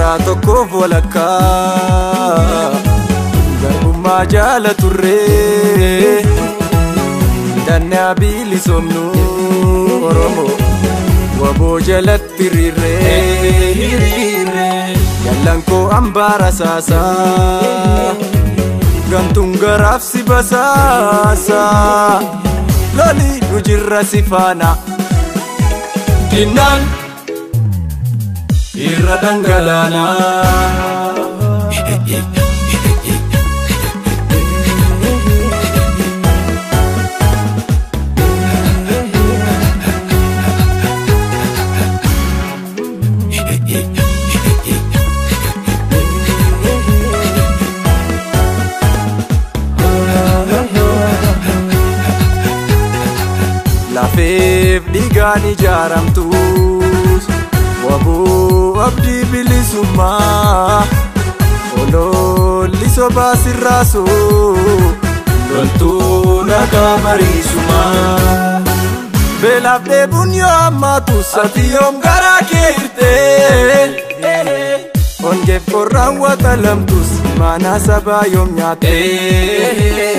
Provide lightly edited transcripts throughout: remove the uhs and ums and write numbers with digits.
Jarraa tokkoof walakkaa garbummaa jaala turree dannaa bilisomnu Oromoo waboo jalatti hiriirree yallan koo ambaara saasaa gantuun garaaf si basaasaa lolii nu jirra si faana dinnaan irra dhangalaanaa. Lafeef dhiigaan ijaaramtus waboo abdii bilisummaa ololli sobaa sirraasoo loltuu nagaa mariisumaa beelaaf dheebuun yoo ammaatu sati yoom garaa kee hirtee ongeef qorraan waxalamtus maanaa sabaa yoom nyaattee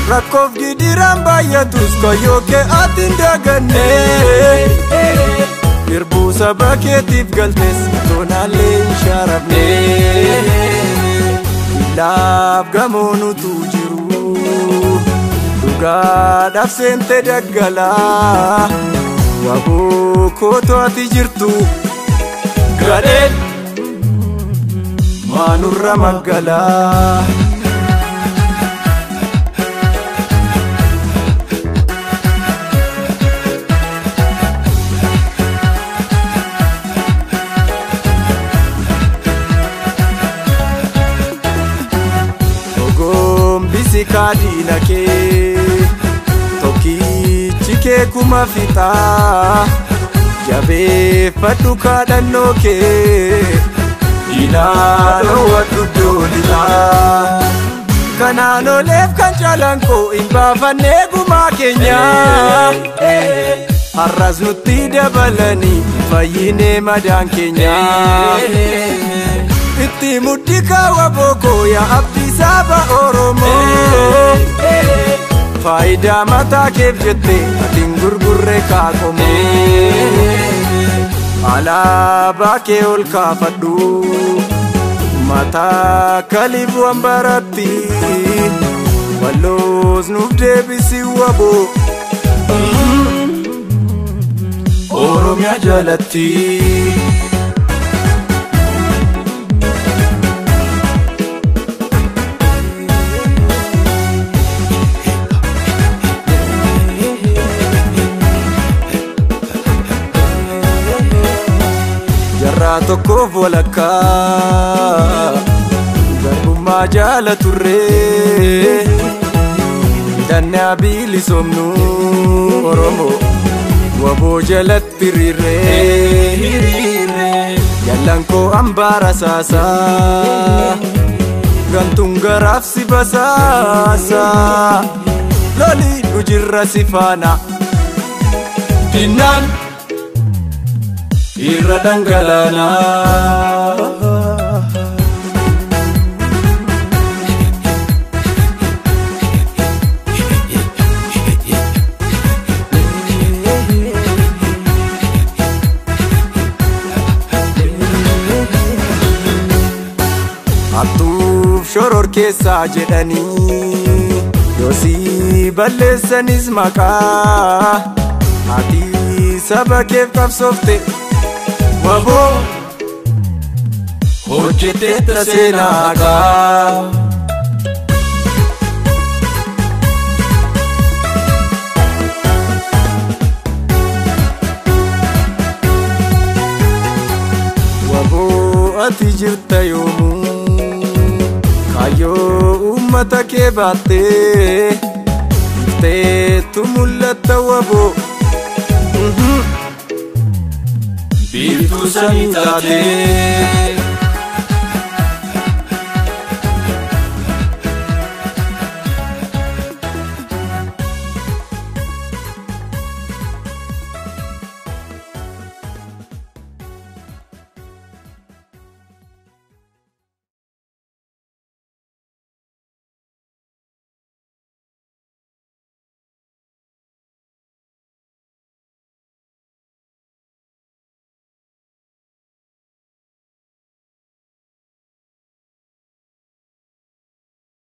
rakkoof gidiraan baay'atus koyyoo kee atiin dagannee hirbuu saba keetiif galtees toonaallee hin sharafnee ilaaf gamoonutu jiru dhugaadhaaf seente daggalaa waboo kootoo ati jirtu gadheen maanurra maggalaa. Kaadina kee tokkichi kee kuma fixaa jabeeffadhu kaadhannoo kee ilaalawwadhu doolitaa kanaan oleef kan caalaan koo hin baafannee gumaa keenyaa har'as nutti dabalanii fayyinee madaan keenyaa itti muddi kaawwa bookoo yaa abdii saba Oromoo faayidaa mataa keef jettee atiin gurgurree kaaqomoo alaabaa kee ol kaafadhu mataa kaliif wambaratti walloos nuuf deebisi waboo Oromiyaa jalatti. Jarraa tokkoof walakkaa garbummaa jaala turree dannaa bilisomnu Oromoo waboo jalatti hiriirree yallan koo ambaara saasaa gantuun garaaf si basaasaa lolii nu jirra si faana dinnaan irra dhangalaanaa. Hattuuf shoror keessaa jedhanii yoosii balleessanis maqaa ati saba keef qabsoofte waboo hojjetee taseenaagaa waboo ati jirta yoomuu kaayoo uummata kee baattee teetu mul'atta waboo biiftuu samii taatee.